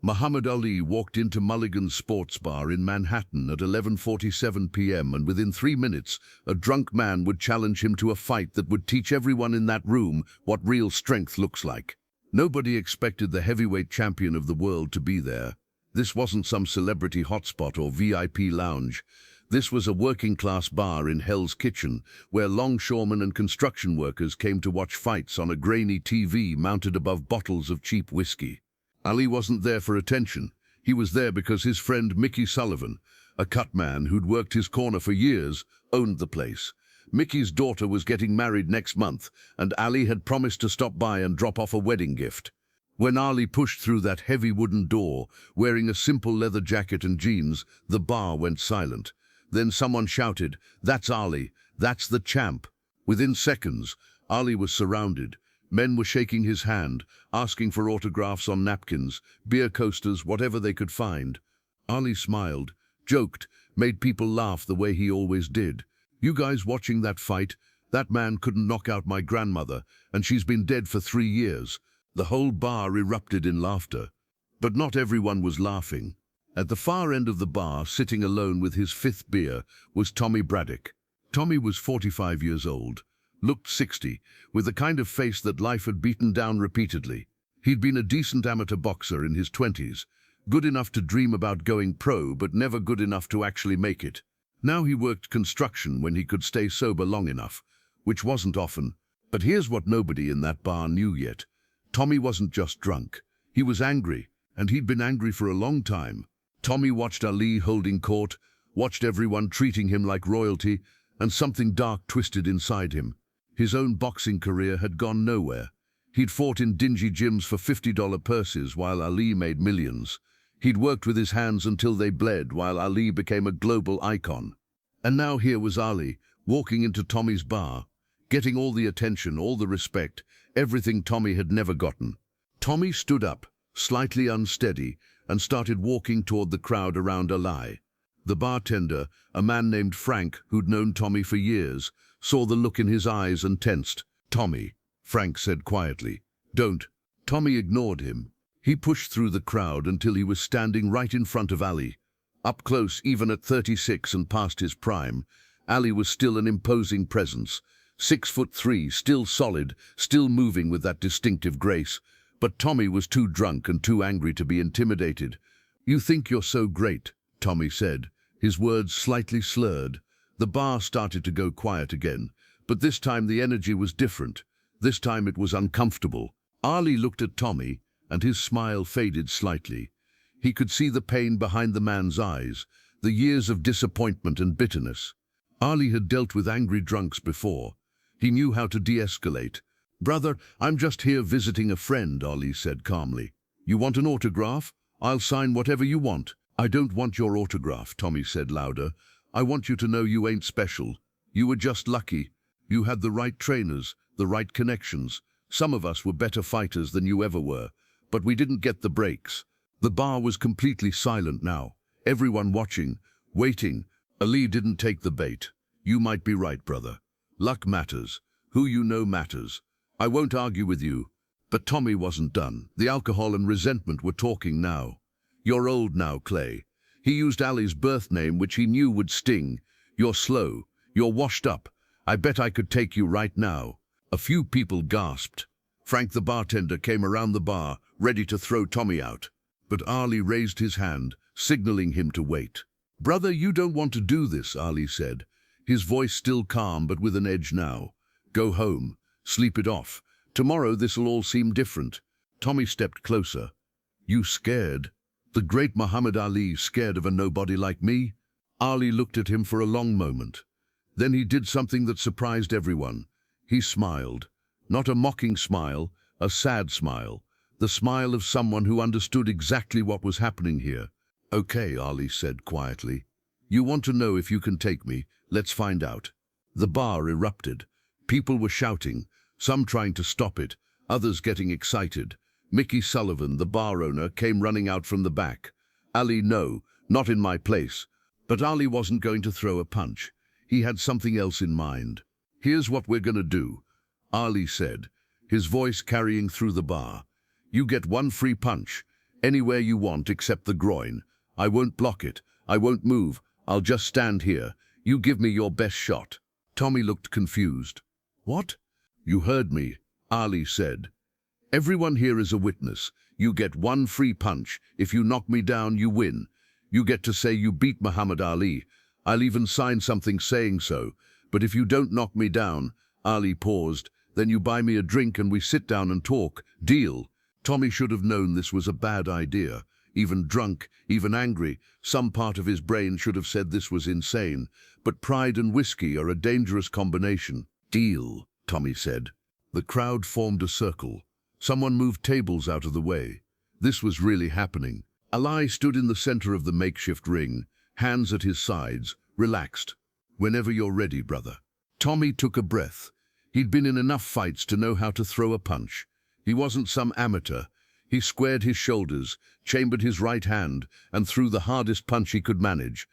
Muhammad Ali walked into Mulligan's Sports Bar in Manhattan at 11:47 p.m. and within 3 minutes, a drunk man would challenge him to a fight that would teach everyone in that room what real strength looks like. Nobody expected the heavyweight champion of the world to be there. This wasn't some celebrity hotspot or VIP lounge. This was a working-class bar in Hell's Kitchen, where longshoremen and construction workers came to watch fights on a grainy TV mounted above bottles of cheap whiskey. Ali wasn't there for attention. He was there because his friend Mickey Sullivan, a cut man who'd worked his corner for years, owned the place. Mickey's daughter was getting married next month, and Ali had promised to stop by and drop off a wedding gift. When Ali pushed through that heavy wooden door, wearing a simple leather jacket and jeans, the bar went silent. Then someone shouted, "That's Ali, that's the champ." Within seconds, Ali was surrounded. Men were shaking his hand, asking for autographs on napkins, beer coasters, whatever they could find. Ali smiled, joked, made people laugh the way he always did. "You guys watching that fight? That man couldn't knock out my grandmother, and she's been dead for 3 years. The whole bar erupted in laughter. But not everyone was laughing. At the far end of the bar, sitting alone with his 5th beer, was Tommy Braddock. Tommy was 45 years old, looked 60, with the kind of face that life had beaten down repeatedly. He'd been a decent amateur boxer in his 20s, good enough to dream about going pro, but never good enough to actually make it. Now he worked construction when he could stay sober long enough, which wasn't often. But here's what nobody in that bar knew yet. Tommy wasn't just drunk. He was angry, and he'd been angry for a long time. Tommy watched Ali holding court, watched everyone treating him like royalty, and something dark twisted inside him. His own boxing career had gone nowhere. He'd fought in dingy gyms for $50 purses while Ali made millions. He'd worked with his hands until they bled while Ali became a global icon. And now here was Ali, walking into Tommy's bar, getting all the attention, all the respect, everything Tommy had never gotten. Tommy stood up, slightly unsteady, and started walking toward the crowd around Ali. The bartender, a man named Frank, who'd known Tommy for years, saw the look in his eyes and tensed. "Tommy," Frank said quietly. "Don't." Tommy ignored him. He pushed through the crowd until he was standing right in front of Ali. Up close, even at 36 and past his prime, Ali was still an imposing presence. 6'3", still solid, still moving with that distinctive grace. But Tommy was too drunk and too angry to be intimidated. "You think you're so great," Tommy said, his words slightly slurred. The bar started to go quiet again, but this time the energy was different. This time it was uncomfortable. Ali looked at Tommy, and his smile faded slightly. He could see the pain behind the man's eyes, the years of disappointment and bitterness. Ali had dealt with angry drunks before. He knew how to de-escalate. "Brother, I'm just here visiting a friend," Ali said calmly. "You want an autograph? I'll sign whatever you want." "I don't want your autograph," Tommy said louder. "I want you to know you ain't special. You were just lucky. You had the right trainers, the right connections. Some of us were better fighters than you ever were, but we didn't get the breaks." The bar was completely silent now, everyone watching, waiting. Ali didn't take the bait. "You might be right, brother. Luck matters. Who you know matters. I won't argue with you." But Tommy wasn't done. The alcohol and resentment were talking now. "You're old now, Clay." He used Ali's birth name, which he knew would sting. "You're slow. You're washed up. I bet I could take you right now." A few people gasped. Frank the bartender came around the bar, ready to throw Tommy out. But Ali raised his hand, signaling him to wait. "Brother, you don't want to do this," Ali said, his voice still calm but with an edge now. "Go home. Sleep it off. Tomorrow this'll all seem different." Tommy stepped closer. "You scared? The great Muhammad Ali scared of a nobody like me?" Ali looked at him for a long moment. Then he did something that surprised everyone. He smiled. Not a mocking smile, a sad smile. The smile of someone who understood exactly what was happening here. "Okay," Ali said quietly. "You want to know if you can take me? Let's find out." The bar erupted. People were shouting, some trying to stop it, others getting excited. Mickey Sullivan, the bar owner, came running out from the back. "Ali, no, not in my place." But Ali wasn't going to throw a punch. He had something else in mind. "Here's what we're going to do," Ali said, his voice carrying through the bar. "You get one free punch. Anywhere you want except the groin. I won't block it. I won't move. I'll just stand here. You give me your best shot." Tommy looked confused. "What?" "You heard me," Ali said. "Everyone here is a witness. You get one free punch. If you knock me down, you win. You get to say you beat Muhammad Ali. I'll even sign something saying so. But if you don't knock me down," Ali paused, "then you buy me a drink and we sit down and talk. Deal?" Tommy should have known this was a bad idea. Even drunk, even angry, some part of his brain should have said this was insane. But pride and whiskey are a dangerous combination. "Deal," Tommy said. The crowd formed a circle. Someone moved tables out of the way. This was really happening. Ali stood in the center of the makeshift ring, hands at his sides, relaxed. "Whenever you're ready, brother." Tommy took a breath. He'd been in enough fights to know how to throw a punch. He wasn't some amateur. He squared his shoulders, chambered his right hand, and threw the hardest punch he could manage.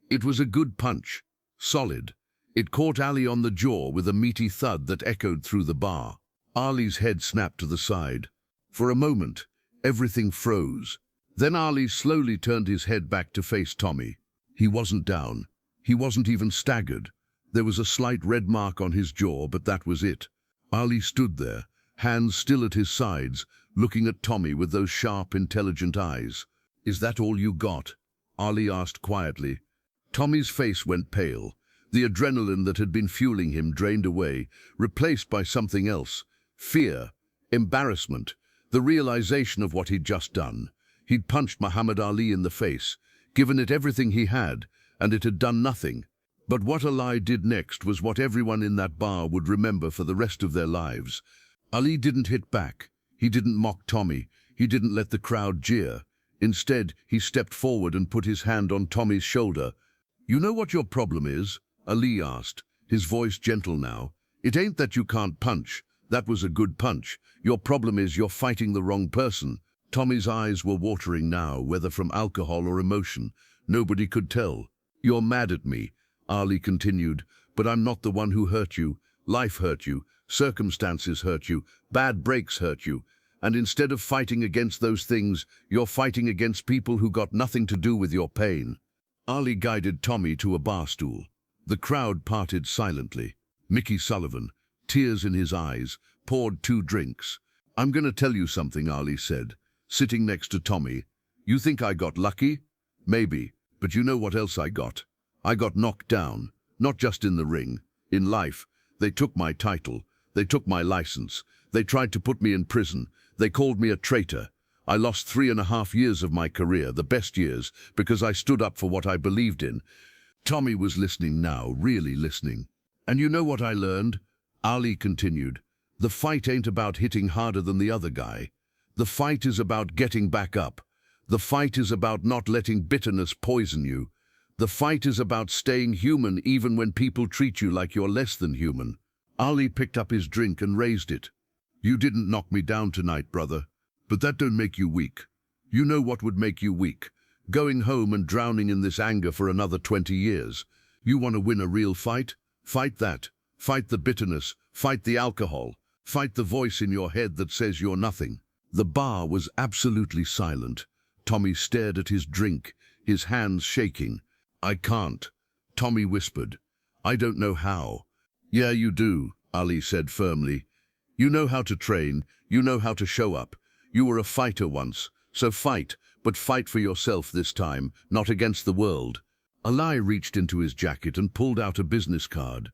It was a good punch, solid. It caught Ali on the jaw with a meaty thud that echoed through the bar. Ali's head snapped to the side. For a moment, everything froze. Then Ali slowly turned his head back to face Tommy. He wasn't down. He wasn't even staggered. There was a slight red mark on his jaw, but that was it. Ali stood there, hands still at his sides, looking at Tommy with those sharp, intelligent eyes. "Is that all you got?" Ali asked quietly. Tommy's face went pale. The adrenaline that had been fueling him drained away, replaced by something else. Fear, embarrassment, the realization of what he'd just done. He'd punched Muhammad Ali in the face, given it everything he had, and it had done nothing. But what Ali did next was what everyone in that bar would remember for the rest of their lives. Ali didn't hit back. He didn't mock Tommy. He didn't let the crowd jeer. Instead, he stepped forward and put his hand on Tommy's shoulder. "You know what your problem is?" Ali asked, his voice gentle now. "It ain't that you can't punch. That was a good punch. Your problem is you're fighting the wrong person." Tommy's eyes were watering now, whether from alcohol or emotion. Nobody could tell. "You're mad at me," Ali continued, "but I'm not the one who hurt you. Life hurt you. Circumstances hurt you. Bad breaks hurt you. And instead of fighting against those things, you're fighting against people who got nothing to do with your pain." Ali guided Tommy to a bar stool. The crowd parted silently. Mickey Sullivan, tears in his eyes, poured 2 drinks. "I'm going to tell you something," Ali said, sitting next to Tommy. "You think I got lucky? Maybe. But you know what else I got? I got knocked down. Not just in the ring. In life. They took my title. They took my license. They tried to put me in prison. They called me a traitor. I lost 3.5 years of my career, the best years, because I stood up for what I believed in." Tommy was listening now, really listening. "And you know what I learned?" Ali continued. "The fight ain't about hitting harder than the other guy. The fight is about getting back up. The fight is about not letting bitterness poison you. The fight is about staying human even when people treat you like you're less than human." Ali picked up his drink and raised it. "You didn't knock me down tonight, brother. But that don't make you weak. You know what would make you weak? Going home and drowning in this anger for another 20 years. You want to win a real fight? Fight that. Fight the bitterness. Fight the alcohol. Fight the voice in your head that says you're nothing." The bar was absolutely silent. Tommy stared at his drink, his hands shaking. "I can't," Tommy whispered. "I don't know how." "Yeah, you do," Ali said firmly. "You know how to train. You know how to show up. You were a fighter once. So fight, but fight for yourself this time, not against the world." Ali reached into his jacket and pulled out a business card.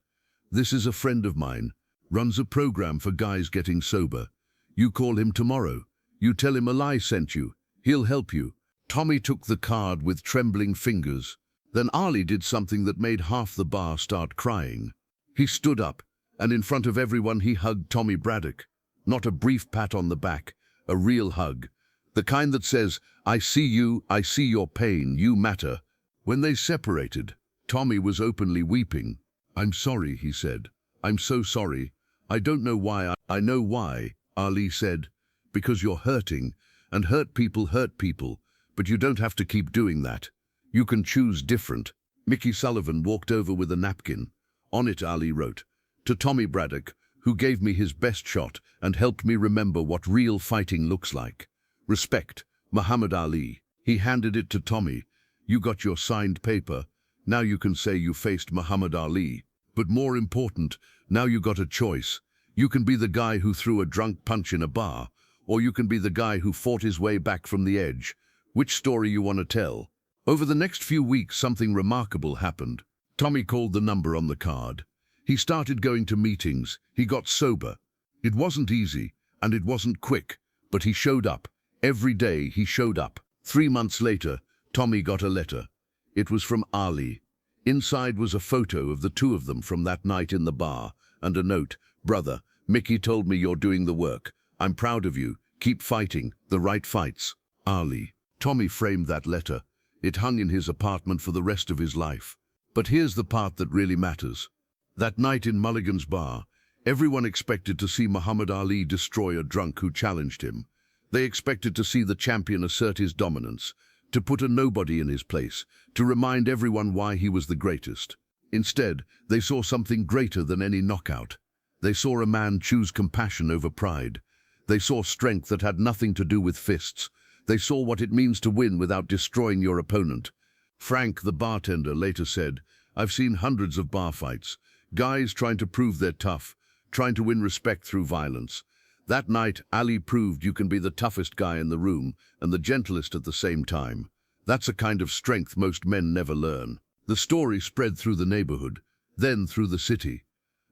"This is a friend of mine. Runs a program for guys getting sober. You call him tomorrow. You tell him Ali sent you. He'll help you." Tommy took the card with trembling fingers. Then Ali did something that made half the bar start crying. He stood up, and in front of everyone he hugged Tommy Braddock. Not a brief pat on the back, a real hug. The kind that says, "I see you, I see your pain, you matter." When they separated, Tommy was openly weeping. "I'm sorry," he said. "I'm so sorry. I don't know why." "I know why," Ali said. "Because you're hurting, and hurt people, but you don't have to keep doing that. You can choose different." Mickey Sullivan walked over with a napkin. On it, Ali wrote, "To Tommy Braddock, who gave me his best shot and helped me remember what real fighting looks like. Respect, Muhammad Ali. He handed it to Tommy. You got your signed paper. Now you can say you faced Muhammad Ali. But more important, now you got a choice. You can be the guy who threw a drunk punch in a bar, or you can be the guy who fought his way back from the edge. Which story you want to tell? Over the next few weeks, something remarkable happened. Tommy called the number on the card. He started going to meetings. He got sober. It wasn't easy, and it wasn't quick, but he showed up. Every day he showed up. 3 months later, Tommy got a letter. It was from Ali. Inside was a photo of the two of them from that night in the bar, and a note, "Brother, Mickey told me you're doing the work. I'm proud of you. Keep fighting, the right fights. Ali." Tommy framed that letter. It hung in his apartment for the rest of his life. But here's the part that really matters. That night in Mulligan's bar, everyone expected to see Muhammad Ali destroy a drunk who challenged him. They expected to see the champion assert his dominance, to put a nobody in his place, to remind everyone why he was the greatest. Instead, they saw something greater than any knockout. They saw a man choose compassion over pride. They saw strength that had nothing to do with fists. They saw what it means to win without destroying your opponent. Frank, the bartender, later said, "I've seen hundreds of bar fights. Guys trying to prove they're tough, trying to win respect through violence. That night, Ali proved you can be the toughest guy in the room and the gentlest at the same time. That's a kind of strength most men never learn." The story spread through the neighborhood, then through the city.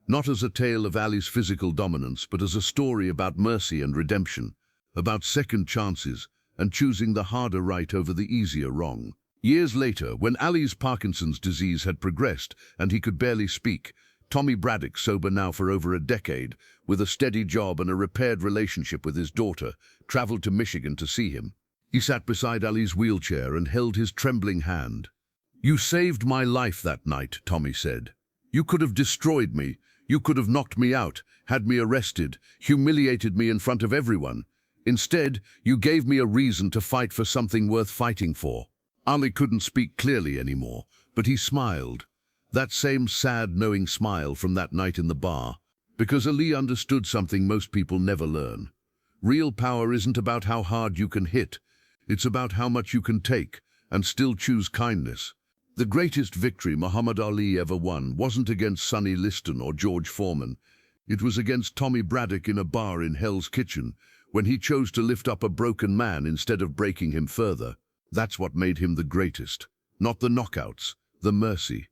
Not as a tale of Ali's physical dominance, but as a story about mercy and redemption, about second chances, and choosing the harder right over the easier wrong. Years later, when Ali's Parkinson's disease had progressed and he could barely speak, Tommy Braddock, sober now for over a decade, with a steady job and a repaired relationship with his daughter, traveled to Michigan to see him. He sat beside Ali's wheelchair and held his trembling hand. "You saved my life that night," Tommy said. "You could have destroyed me. You could have knocked me out, had me arrested, humiliated me in front of everyone. Instead, you gave me a reason to fight for something worth fighting for." Ali couldn't speak clearly anymore, but he smiled. That same sad, knowing smile from that night in the bar. Because Ali understood something most people never learn. Real power isn't about how hard you can hit. It's about how much you can take and still choose kindness. The greatest victory Muhammad Ali ever won wasn't against Sonny Liston or George Foreman. It was against Tommy Braddock in a bar in Hell's Kitchen, when he chose to lift up a broken man instead of breaking him further. That's what made him the greatest. Not the knockouts, the mercy.